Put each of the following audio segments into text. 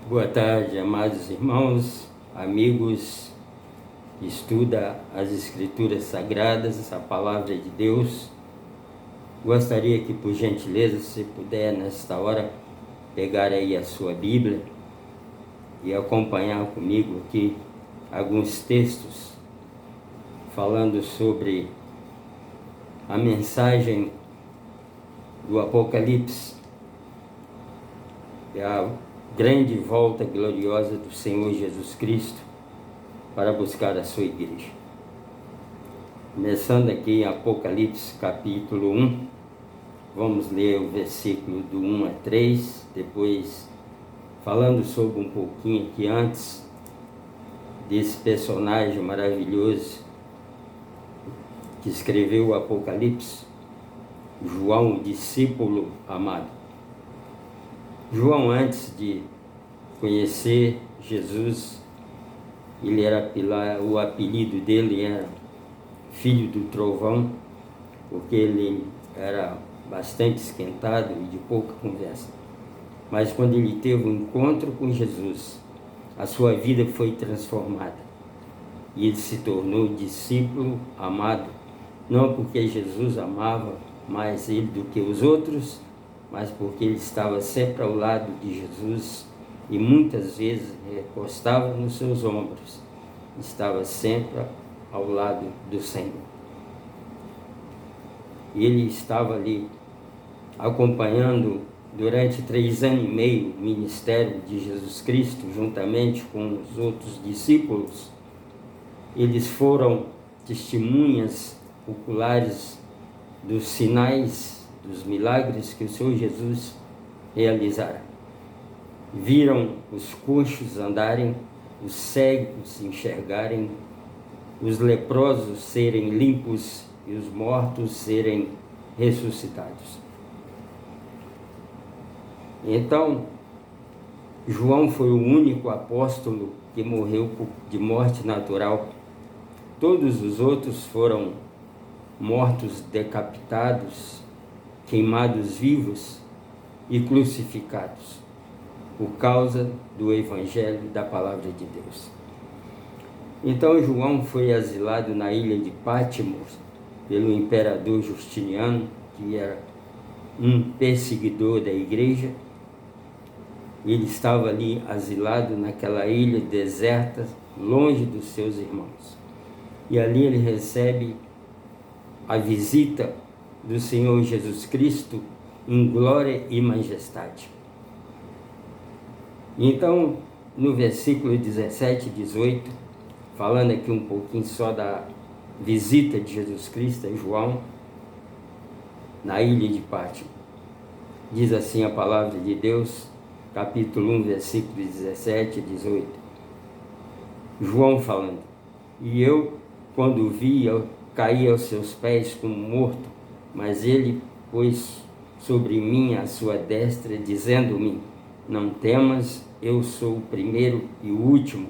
Boa tarde, amados irmãos, amigos que estuda as Escrituras Sagradas, a Palavra de Deus. Gostaria que, por gentileza, se puder, nesta hora, pegar aí a sua Bíblia e acompanhar comigo aqui alguns textos falando sobre a mensagem do Apocalipse, e a grande volta gloriosa do Senhor Jesus Cristo para buscar a sua igreja. Começando aqui em Apocalipse capítulo 1, vamos ler o versículo do 1 a 3, depois falando sobre um pouquinho aqui antes desse personagem maravilhoso que escreveu o Apocalipse, João, o discípulo amado. João, antes de conhecer Jesus, o apelido dele era Filho do Trovão, porque ele era bastante esquentado e de pouca conversa. Mas quando ele teve um encontro com Jesus, a sua vida foi transformada e ele se tornou discípulo amado, não porque Jesus amava mais ele do que os outros, mas porque ele estava sempre ao lado de Jesus e muitas vezes recostava nos seus ombros, estava sempre ao lado do Senhor. Ele estava ali acompanhando durante 3 anos e meio o ministério de Jesus Cristo, juntamente com os outros discípulos. Eles foram testemunhas oculares dos sinais, dos milagres que o Senhor Jesus realizara. Viram os coxos andarem, os cegos enxergarem, os leprosos serem limpos e os mortos serem ressuscitados. Então, João foi o único apóstolo que morreu de morte natural. Todos os outros foram mortos decapitados, queimados vivos e crucificados, por causa do Evangelho da Palavra de Deus. Então João foi asilado na ilha de Patmos pelo imperador Justiniano, que era um perseguidor da igreja. Ele estava ali asilado naquela ilha deserta, longe dos seus irmãos. E ali ele recebe a visita do Senhor Jesus Cristo em glória e majestade. Então, no versículo 17 e 18, falando aqui um pouquinho só da visita de Jesus Cristo a João na ilha de Patmos, diz assim a palavra de Deus, capítulo 1, versículos 17 e 18. João falando: e eu, quando o vi, eu caí aos seus pés como morto, mas ele pôs sobre mim a sua destra, dizendo-me: não temas, eu sou o primeiro e o último,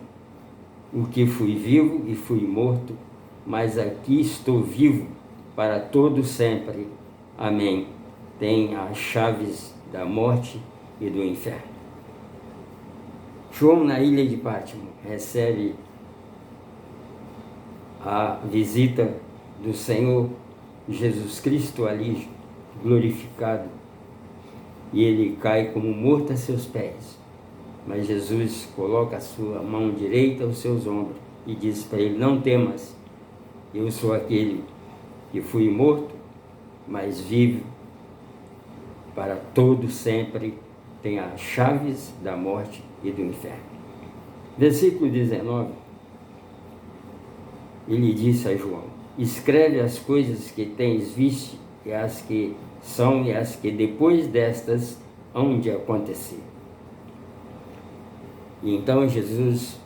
o que fui vivo e fui morto, mas aqui estou vivo para todo sempre. Amém. Tem as chaves da morte e do inferno. João, na ilha de Patmos, recebe a visita do Senhor Jesus Cristo ali glorificado, e ele cai como morto a seus pés, mas Jesus coloca a sua mão direita aos seus ombros e diz para ele: não temas, eu sou aquele que fui morto, mas vivo para todo sempre, tem as chaves da morte e do inferno. Versículo 19, ele disse a João: escreve as coisas que tens visto, e as que são e as que depois destas hão de acontecer. E então Jesus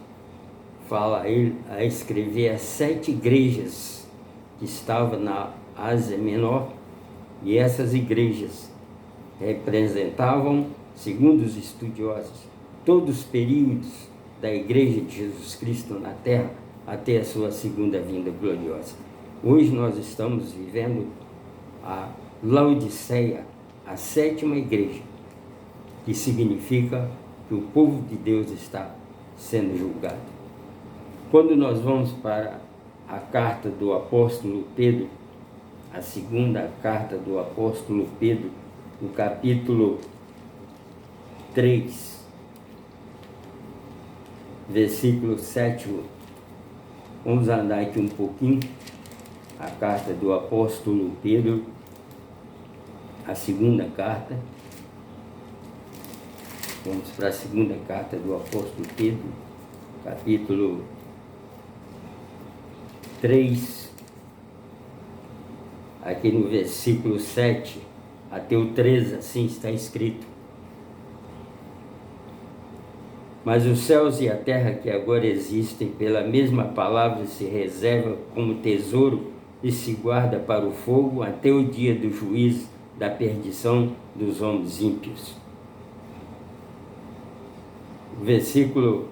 fala a ele a escrever as 7 igrejas que estavam na Ásia Menor, e essas igrejas representavam, segundo os estudiosos, todos os períodos da igreja de Jesus Cristo na terra até a sua segunda vinda gloriosa. Hoje nós estamos vivendo a Laodiceia, a 7ª igreja, que significa que que o povo de Deus está sendo julgado. Quando nós vamos para a carta do apóstolo Pedro, a segunda carta do apóstolo Pedro, no capítulo 3, versículo 7, vamos andar aqui um pouquinho, a carta do apóstolo Pedro, a segunda carta, vamos para a segunda carta do apóstolo Pedro, capítulo 3, aqui no versículo 7 até o 13, assim está escrito: mas os céus e a terra que agora existem, pela mesma palavra, se reservam como tesouro e se guarda para o fogo até o dia do juízo, da perdição dos homens ímpios. Versículo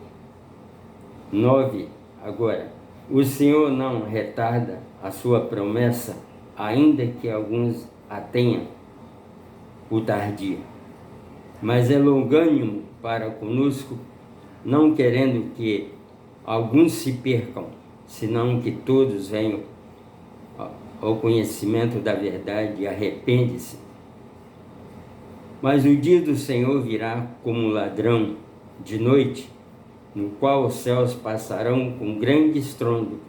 9, agora: o Senhor não retarda a sua promessa, ainda que alguns a tenham por tardia, mas é longânimo para conosco, não querendo que alguns se percam, senão que todos venham ao conhecimento da verdade e arrependem-se. Mas o dia do Senhor virá como um ladrão de noite, no qual os céus passarão com grande estrondo,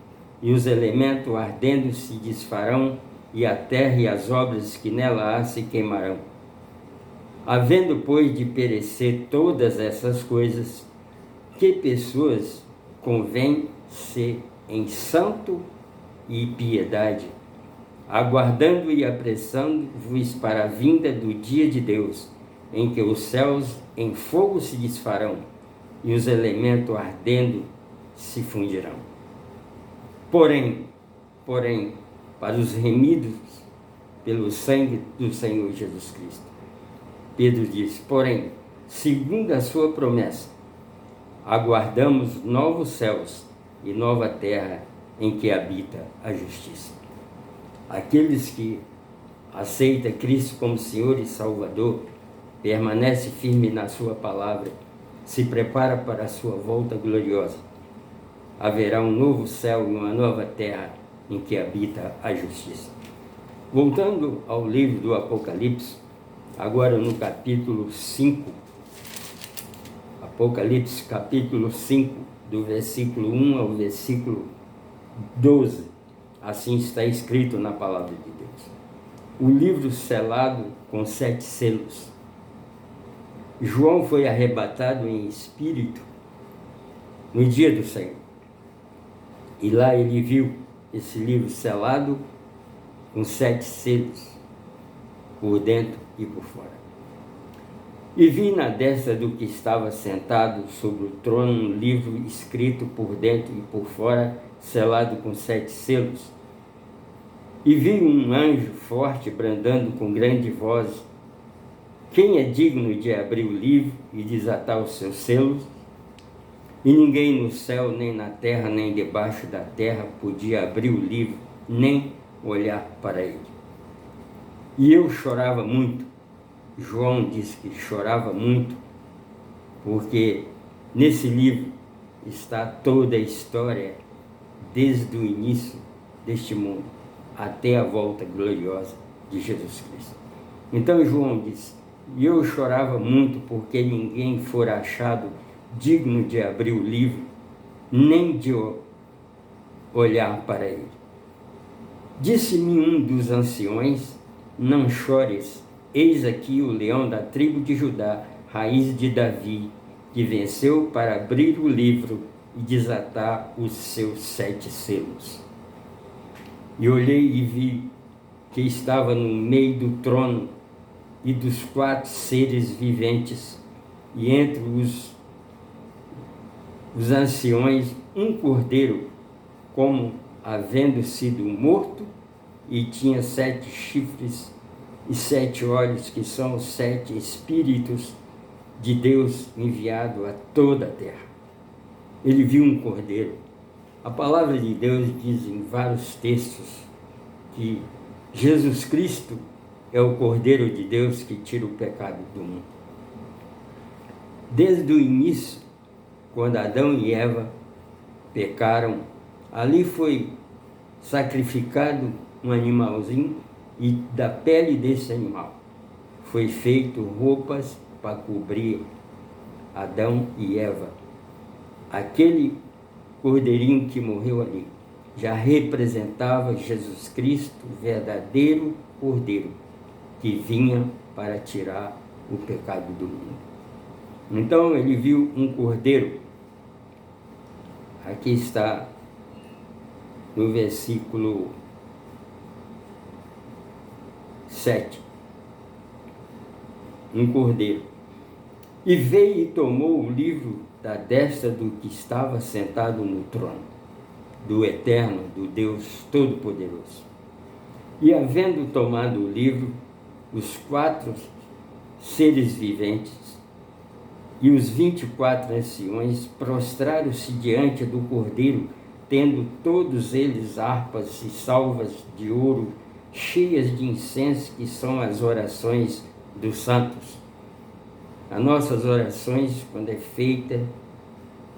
e os elementos ardendo se desfarão, e a terra e as obras que nela há se queimarão. Havendo, pois, de perecer todas essas coisas, que pessoas convém ser em santo e piedade, aguardando e apressando-vos para a vinda do dia de Deus, em que os céus em fogo se desfarão e os elementos ardendo se fundirão. Porém, para os remidos pelo sangue do Senhor Jesus Cristo. Pedro diz: porém, segundo a sua promessa, aguardamos novos céus e nova terra em que habita a justiça. Aqueles que aceitam Cristo como Senhor e Salvador, permanece firme na sua palavra, se prepara para a sua volta gloriosa. Haverá um novo céu e uma nova terra em que habita a justiça. Voltando ao livro do Apocalipse, agora no capítulo 5, Apocalipse capítulo 5, do versículo 1 ao versículo 12, assim está escrito na palavra de Deus: o livro selado com 7 selos. João foi arrebatado em espírito no dia do Senhor, e lá ele viu esse livro selado com 7 selos, por dentro e por fora. E vi na destra do que estava sentado sobre o trono um livro escrito por dentro e por fora, selado com 7 selos. E vi um anjo forte bradando com grande voz: quem é digno de abrir o livro e desatar os seus selos? E ninguém no céu, nem na terra, nem debaixo da terra podia abrir o livro, nem olhar para ele. E eu chorava muito. João disse que chorava muito, porque nesse livro está toda a história, desde o início deste mundo até a volta gloriosa de Jesus Cristo. Então João disse: e eu chorava muito, porque ninguém fora achado digno de abrir o livro, nem de olhar para ele. Disse-me um dos anciões: não chores, eis aqui o leão da tribo de Judá, raiz de Davi, que venceu para abrir o livro e desatar os seus 7 selos. E olhei e vi que estava no meio do trono e dos 4 seres viventes, e entre os anciões um cordeiro, como havendo sido morto, e tinha 7 chifres e 7 olhos, que são os 7 Espíritos de Deus enviado a toda a terra. Ele viu um cordeiro. A palavra de Deus diz em vários textos que Jesus Cristo é o Cordeiro de Deus que tira o pecado do mundo. Desde o início, quando Adão e Eva pecaram, ali foi sacrificado um animalzinho e da pele desse animal foi feito roupas para cobrir Adão e Eva. Aquele cordeirinho que morreu ali já representava Jesus Cristo, o verdadeiro cordeiro, que vinha para tirar o pecado do mundo. Então ele viu um cordeiro, aqui está no versículo 7, um cordeiro, e veio e tomou o livro da destra do que estava sentado no trono, do Eterno, do Deus Todo-Poderoso. E havendo tomado o livro, os 4 seres viventes e os 24 anciões prostraram-se diante do Cordeiro, tendo todos eles harpas e salvas de ouro, cheias de incenso, que são as orações dos santos. As nossas orações, quando é feita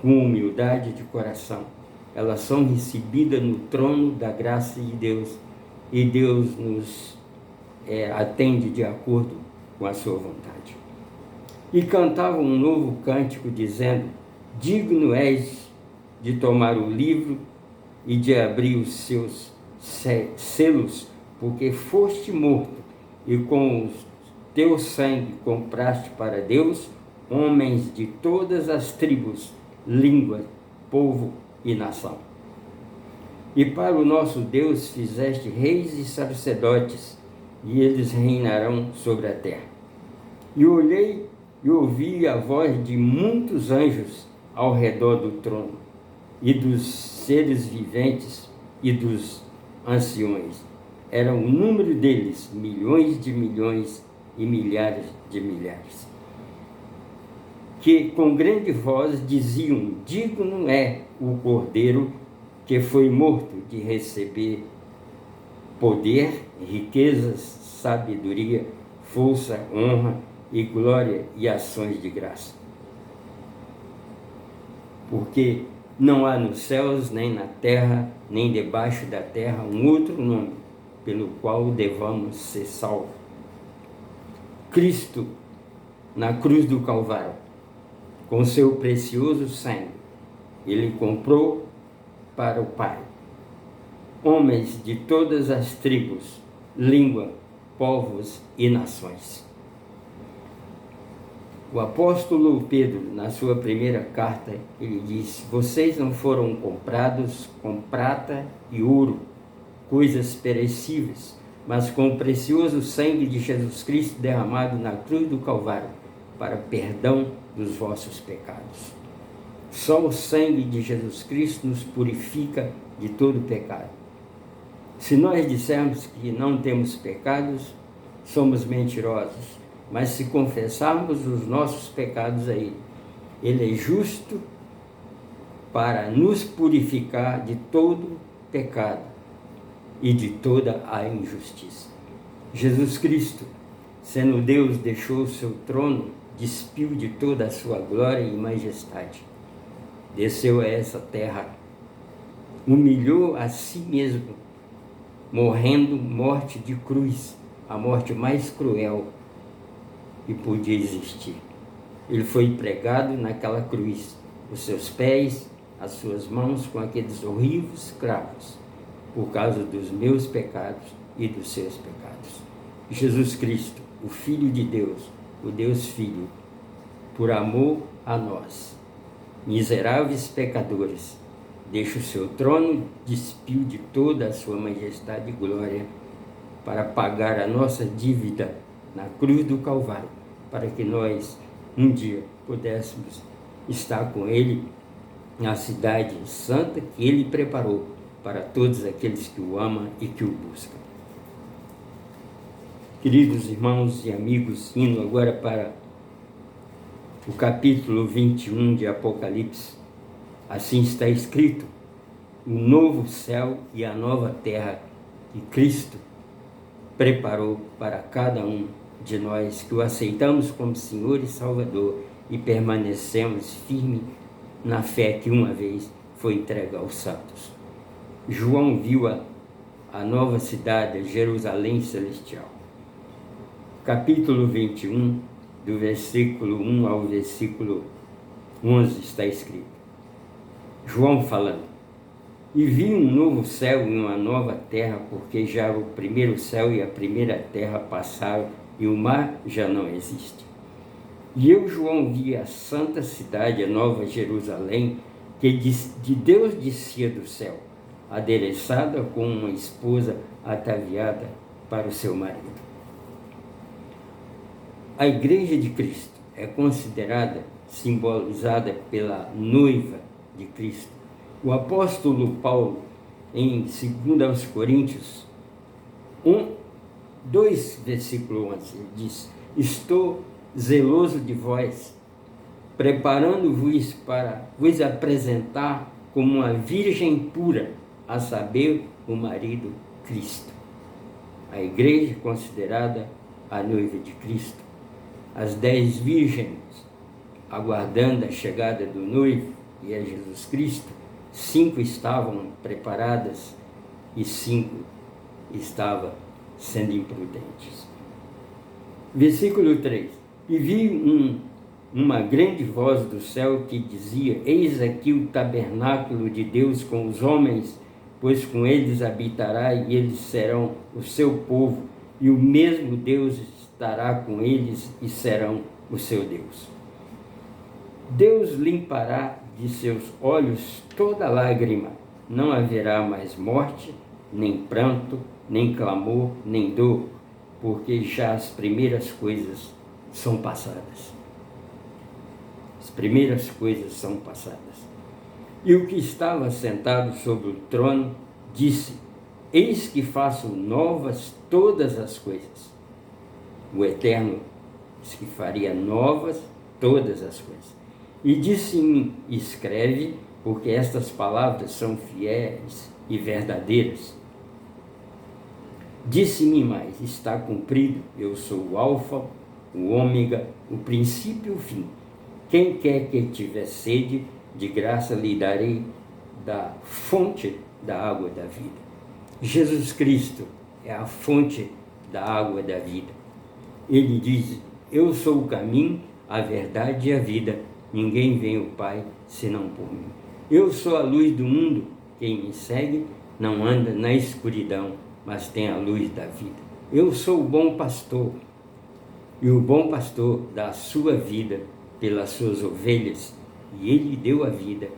com humildade de coração, elas são recebidas no trono da graça de Deus, e Deus nos atende de acordo com a sua vontade. E cantavam um novo cântico, dizendo: digno és de tomar o livro e de abrir os seus selos, porque foste morto, e com o teu sangue compraste para Deus homens de todas as tribos, línguas, povo e nação. E para o nosso Deus fizeste reis e sacerdotes, e eles reinarão sobre a terra. E olhei e ouvi a voz de muitos anjos ao redor do trono, e dos seres viventes e dos anciões. Era o número deles, milhões de milhões e milhares de milhares, que com grande voz diziam: digno é o Cordeiro que foi morto de receber poder, riquezas, sabedoria, força, honra e glória e ações de graça. Porque não há nos céus, nem na terra, nem debaixo da terra, um outro nome pelo qual devamos ser salvos. Cristo, na cruz do Calvário, com seu precioso sangue, ele comprou para o Pai homens de todas as tribos, língua, povos e nações. O apóstolo Pedro, na sua primeira carta, ele diz: vocês não foram comprados com prata e ouro, coisas perecíveis, mas com o precioso sangue de Jesus Cristo derramado na cruz do Calvário, para perdão dos vossos pecados. Só o sangue de Jesus Cristo nos purifica de todo pecado. Se nós dissermos que não temos pecados, somos mentirosos. Mas se confessarmos os nossos pecados a Ele, Ele é justo para nos purificar de todo pecado e de toda a injustiça. Jesus Cristo, sendo Deus, deixou o seu trono, despiu de toda a sua glória e majestade, desceu a essa terra, humilhou a si mesmo, morrendo morte de cruz, a morte mais cruel que podia existir. Ele foi pregado naquela cruz, os seus pés, as suas mãos com aqueles horríveis cravos, por causa dos meus pecados e dos seus pecados. Jesus Cristo, o Filho de Deus, o Deus Filho, por amor a nós, miseráveis pecadores, deixa o seu trono, despiu de toda a sua majestade e glória para pagar a nossa dívida na cruz do Calvário, para que nós um dia pudéssemos estar com Ele na cidade santa que Ele preparou para todos aqueles que o amam e que o buscam. Queridos irmãos e amigos, indo agora para o capítulo 21 de Apocalipse, assim está escrito: o novo céu e a nova terra que Cristo preparou para cada um de nós que o aceitamos como Senhor e Salvador e permanecemos firmes na fé que uma vez foi entregue aos santos. João viu a nova cidade, Jerusalém Celestial. Capítulo 21, do versículo 1 ao versículo 11 está escrito. João falando: E vi um novo céu e uma nova terra, porque já o primeiro céu e a primeira terra passaram e o mar já não existe. E eu, João, vi a santa cidade, a nova Jerusalém, que de Deus descia do céu, adereçada como uma esposa ataviada para o seu marido. A Igreja de Cristo é considerada, simbolizada pela noiva de Cristo. O apóstolo Paulo, em 2 Coríntios 2, versículo 11, ele diz: Estou zeloso de vós, preparando-vos para vos apresentar como uma virgem pura, a saber, o marido Cristo. A igreja é considerada a noiva de Cristo. As 10 virgens, aguardando a chegada do noivo, que é Jesus Cristo, 5 estavam preparadas e 5 estavam sendo imprudentes. Versículo 3. E vi uma grande voz do céu que dizia: Eis aqui o tabernáculo de Deus com os homens, pois com eles habitará e eles serão o seu povo, e o mesmo Deus estará com eles e serão o seu Deus. Deus limpará de seus olhos toda lágrima, não haverá mais morte, nem pranto, nem clamor, nem dor, porque já as primeiras coisas são passadas. As primeiras coisas são passadas. E o que estava sentado sobre o trono disse: Eis que faço novas todas as coisas. O Eterno disse que faria novas todas as coisas. E disse-me: Escreve, porque estas palavras são fiéis e verdadeiras. Disse-me mais: Está cumprido, eu sou o Alfa, o Ômega, o princípio e o fim. Quem quer que tiver sede, de graça lhe darei da fonte da água da vida. Jesus Cristo é a fonte da água da vida. Ele diz: Eu sou o caminho, a verdade e a vida. Ninguém vem ao Pai senão por mim. Eu sou a luz do mundo. Quem me segue não anda na escuridão, mas tem a luz da vida. Eu sou o bom pastor. E o bom pastor dá a sua vida pelas suas ovelhas. E ele deu a vida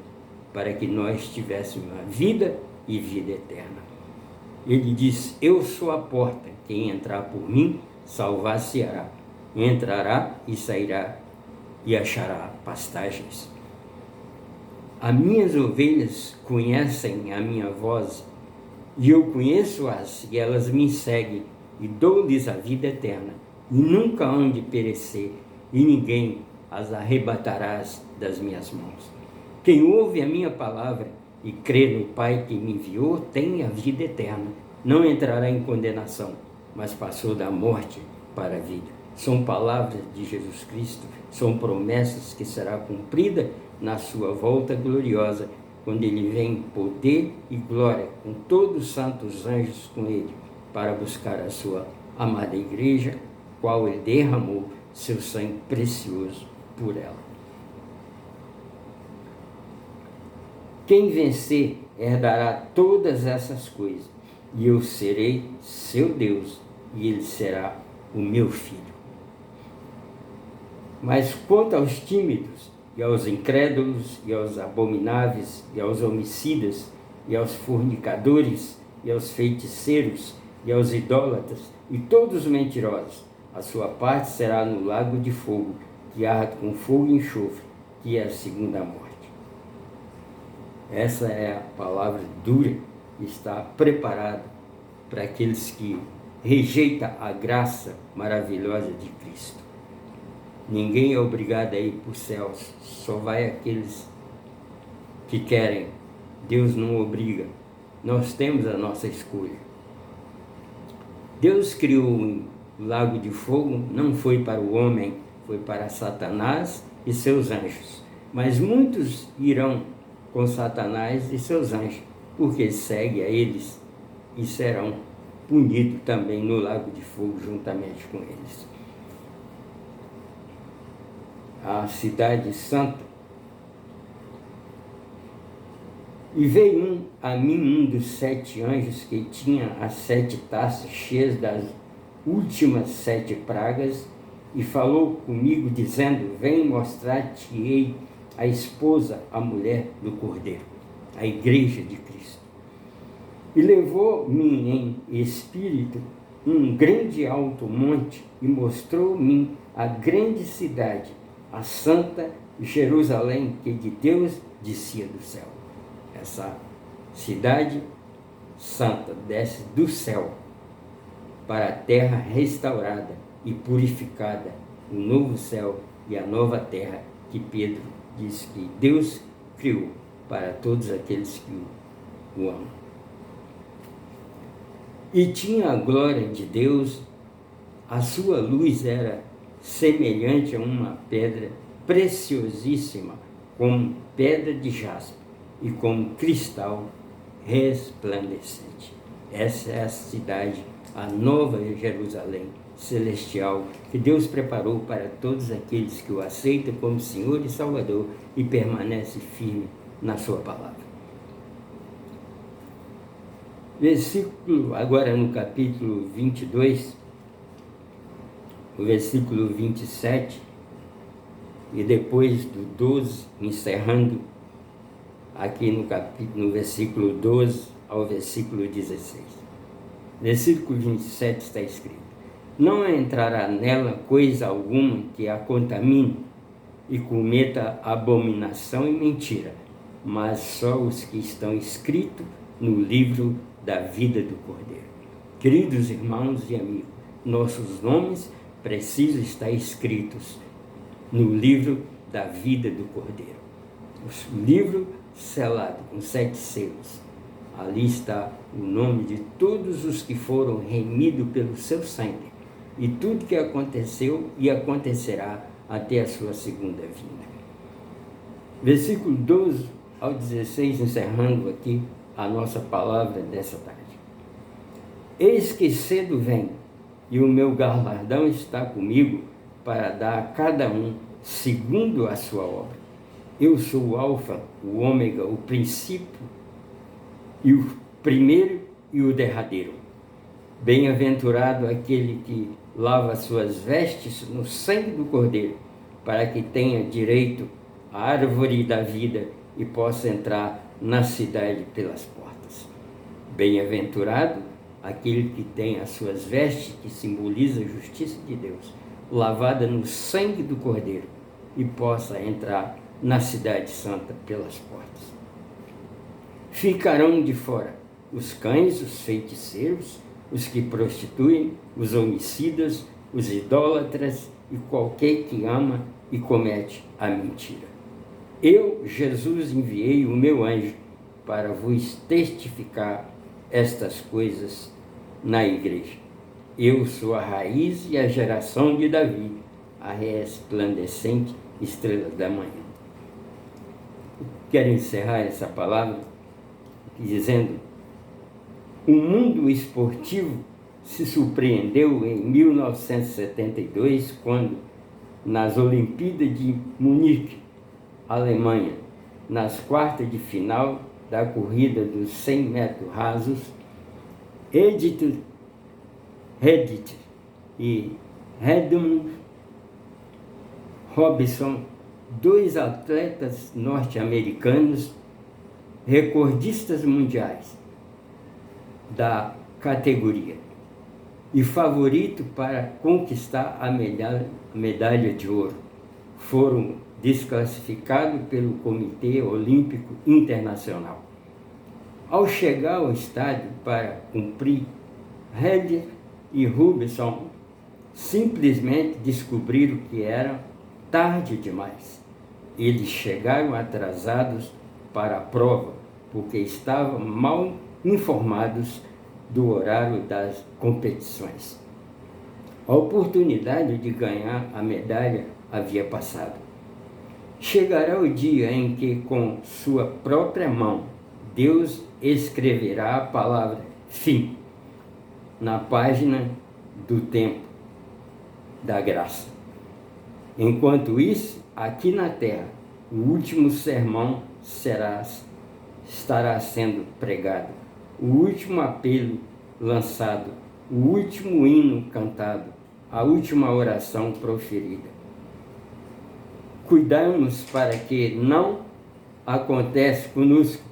para que nós tivéssemos a vida e vida eterna. Ele diz: Eu sou a porta. Quem entrar por mim, salvar-se-á. Entrará e sairá e achará pastagens. As minhas ovelhas conhecem a minha voz, e eu conheço-as, e elas me seguem, e dou-lhes a vida eterna, e nunca hão de perecer, e ninguém as arrebatará das minhas mãos. Quem ouve a minha palavra e crê no Pai que me enviou, tem a vida eterna. Não entrará em condenação, mas passou da morte para a vida. São palavras de Jesus Cristo, são promessas que será cumprida na sua volta gloriosa, quando ele vem em poder e glória, com todos os santos anjos com ele, para buscar a sua amada igreja, qual ele derramou seu sangue precioso por ela. Quem vencer herdará todas essas coisas, e eu serei seu Deus, e ele será o meu filho. Mas quanto aos tímidos, e aos incrédulos, e aos abomináveis, e aos homicidas, e aos fornicadores, e aos feiticeiros, e aos idólatras, e todos os mentirosos, a sua parte será no lago de fogo, que arde com fogo e enxofre, que é a segunda morte. Essa é a palavra dura que está preparada para aqueles que rejeitam a graça maravilhosa de Cristo. Ninguém é obrigado a ir para os céus, só vai aqueles que querem. Deus não obriga, nós temos a nossa escolha. Deus criou o lago de fogo, não foi para o homem, foi para Satanás e seus anjos. Mas muitos irão com Satanás e seus anjos, porque seguem a eles e serão punidos também no lago de fogo juntamente com eles. A cidade santa. E veio a mim um dos 7 anjos que tinha as 7 taças cheias das últimas 7 pragas, e falou comigo, dizendo: vem mostrar-te-ei a esposa, a mulher do Cordeiro, a igreja de Cristo. E levou-me em espírito um grande alto monte, e mostrou-me a grande cidade, a santa Jerusalém, que de Deus descia do céu. Essa cidade santa desce do céu para a terra restaurada e purificada, o novo céu e a nova terra que Pedro diz que Deus criou para todos aqueles que o amam. E tinha a glória de Deus, a sua luz era semelhante a uma pedra preciosíssima, como pedra de jaspe e como cristal resplandecente. Essa é a cidade, a nova Jerusalém celestial, que Deus preparou para todos aqueles que o aceitam como Senhor e Salvador e permanecem firme na sua palavra. Versículo, agora no capítulo 22, o versículo 27, e depois do 12, encerrando aqui no versículo 12 ao versículo 16. Versículo 27 está escrito: não entrará nela coisa alguma que a contamine e cometa abominação e mentira, mas só os que estão escritos no livro da vida do Cordeiro. Queridos irmãos e amigos, nossos nomes precisam estar escritos no livro da vida do Cordeiro. O livro selado com 7 selos. Ali está o nome de todos os que foram remidos pelo seu sangue, e tudo que aconteceu e acontecerá até a sua segunda vinda. Versículo 12 ao 16, encerrando aqui a nossa palavra dessa tarde. Eis que cedo venho, e o meu galardão está comigo, para dar a cada um segundo a sua obra. Eu sou o Alfa, o Ômega, o princípio, e o primeiro e o derradeiro. Bem-aventurado aquele que lava suas vestes no sangue do Cordeiro, para que tenha direito à árvore da vida e possa entrar na cidade pelas portas. Bem-aventurado aquele que tem as suas vestes, que simboliza a justiça de Deus, lavada no sangue do Cordeiro, e possa entrar na cidade santa pelas portas. Ficarão de fora os cães, os feiticeiros, os que prostituem, os homicidas, os idólatras e qualquer que ama e comete a mentira. Eu, Jesus, enviei o meu anjo para vos testificar estas coisas na igreja. Eu sou a raiz e a geração de Davi, a resplandecente estrela da manhã. Quero encerrar essa palavra dizendo: o mundo esportivo se surpreendeu em 1972, quando, nas Olimpíadas de Munique, Alemanha, nas quartas de final da corrida dos 100 metros rasos, Edith e Edmund Robinson, 2 atletas norte-americanos, recordistas mundiais da categoria e favorito para conquistar a medalha de ouro, foram desclassificados pelo Comitê Olímpico Internacional. Ao chegar ao estádio para cumprir, Red e Robinson simplesmente descobriram que era tarde demais. Eles chegaram atrasados para a prova, porque estavam mal informados do horário das competições. A oportunidade de ganhar a medalha havia passado. Chegará o dia em que, com sua própria mão, Deus escreverá a palavra fim na página do tempo da graça. Enquanto isso, aqui na terra, o último sermão estará sendo pregado, o último apelo lançado, o último hino cantado, a última oração proferida. Cuidamos para que não aconteça conosco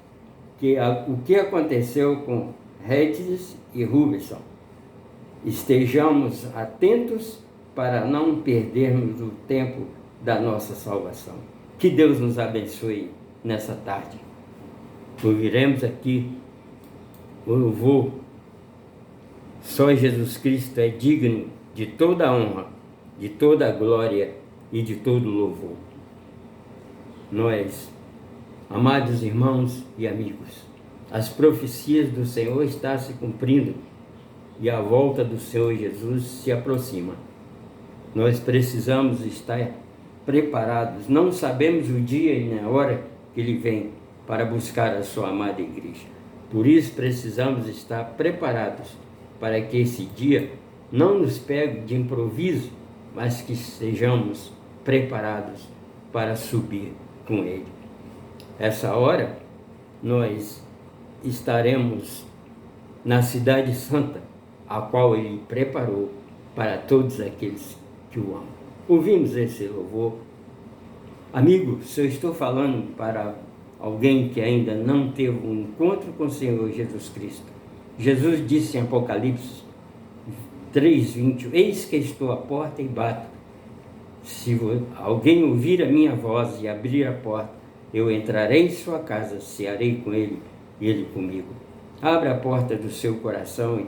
o que aconteceu com Regis e Rubinson. Estejamos atentos para não perdermos o tempo da nossa salvação. Que Deus nos abençoe nessa tarde. Ouviremos aqui o louvor. Só Jesus Cristo é digno de toda a honra, de toda a glória e de todo o louvor. Nós, amados irmãos e amigos, as profecias do Senhor estão se cumprindo e a volta do Senhor Jesus se aproxima. Nós precisamos estar preparados. Não sabemos o dia e a hora que Ele vem para buscar a sua amada igreja. Por isso precisamos estar preparados para que esse dia não nos pegue de improviso, mas que estejamos preparados para subir com Ele. Essa hora nós estaremos na cidade santa, a qual Ele preparou para todos aqueles que o amam. Ouvimos esse louvor. Amigo, se eu estou falando para alguém que ainda não teve um encontro com o Senhor Jesus Cristo, Jesus disse em Apocalipse 3:20, eis que estou à porta e bato. Se alguém ouvir a minha voz e abrir a porta, eu entrarei em sua casa, cearei com ele e ele comigo. Abra a porta do seu coração e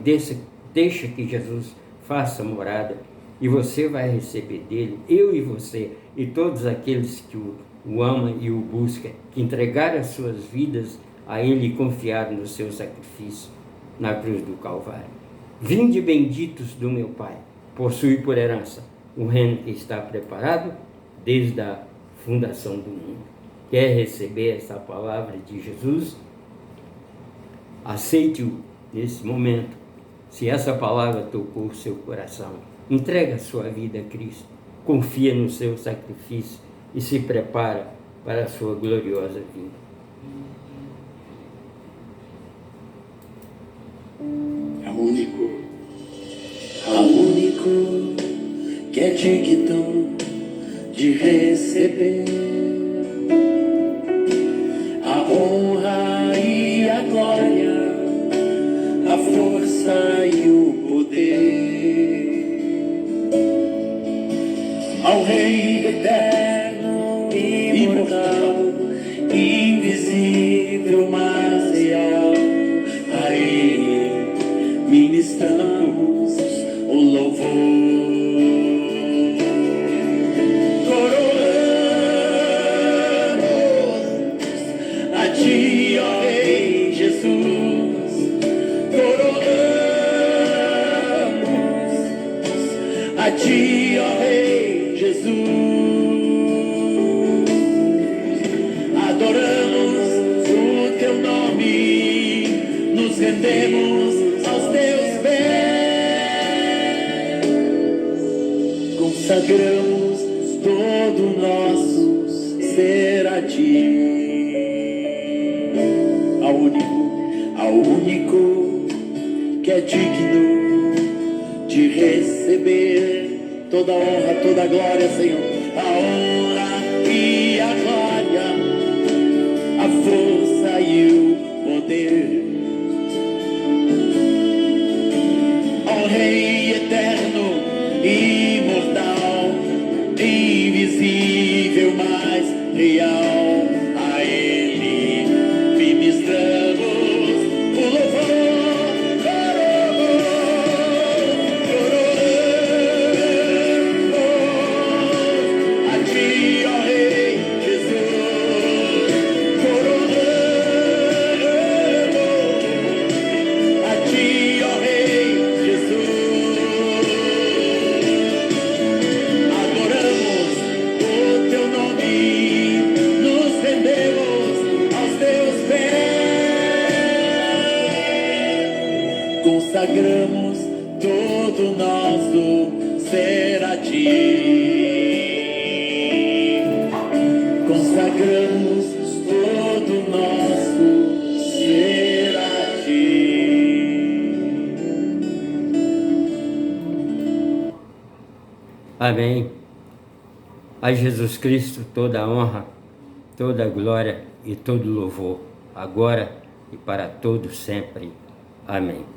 deixa que Jesus faça morada, e você vai receber dele, eu e você, e todos aqueles que o amam e o buscam, que entregaram as suas vidas a ele e confiaram no seu sacrifício na cruz do Calvário. Vinde benditos do meu Pai, possui por herança o reino que está preparado desde a fundação do mundo. Quer receber essa palavra de Jesus? Aceite-o nesse momento. Se essa palavra tocou o seu coração, entrega a sua vida a Cristo, confia no seu sacrifício e se prepara para a sua gloriosa vinda. Ao único que é digno de receber a honra e a glória, a força e o poder, ao Rei eterno e imortal, invisível, mas real, a Ele ministramos o louvor. A ti, ó Rei Jesus, adoramos o teu nome, nos rendemos aos teus pés, consagramos todo o nosso ser a ti, ao único que é digno de receber toda a honra, toda a glória, Senhor. A honra e a glória, a força e o poder, ao Rei eterno e imortal, invisível, mas real, a Ele ministramos o louvor. Adoramos o teu nome. consagramos todo o nosso ser a ti. Consagramos todo o nosso ser a ti. Amém. A Jesus Cristo toda a honra, toda a glória e todo o louvor, agora e para todo sempre. Amém.